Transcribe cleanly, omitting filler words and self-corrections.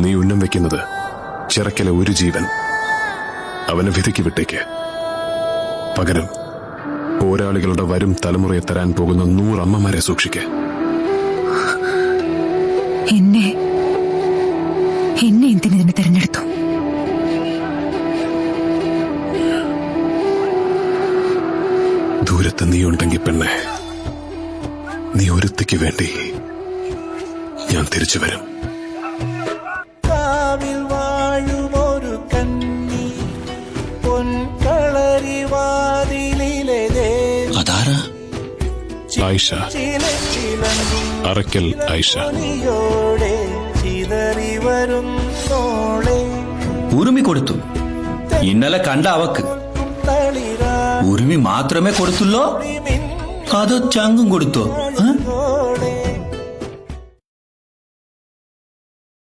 നീ ഉന്നം വെക്കുന്നത് ചിറക്കലെ ഒരു ജീവൻ, അവനെ വിധിക്ക് വിട്ടേക്ക്. പകരം പോരാളികളുടെ വരും തലമുറയെ തരാൻ പോകുന്ന 100 അമ്മമാരെ സൂക്ഷിക്ക്. എന്നെ എന്തിനെ തെരഞ്ഞെടുത്തു? ദൂരത്ത് നീ ഉണ്ടെങ്കിൽ പെണ്ണെ, നീ ഒരുത്തിക്ക് വേണ്ടി ഞാൻ തിരിച്ചു വരും. കാവിൽ വാഴുമൊരു കന്നി പൊൻകളരി വാതിലിലെ അതാരാ? ആയിഷ, അറക്കൽ ആയിഷ. ചിതറി വരുന്നോളെ ഉറുമി കൊടുത്തു. ഇന്നലെ കണ്ട അവക്ക് ഉറുമി മാത്രമേ കൊടുത്തുള്ളോ? അതോ ചങ്കും കൊടുത്തോ?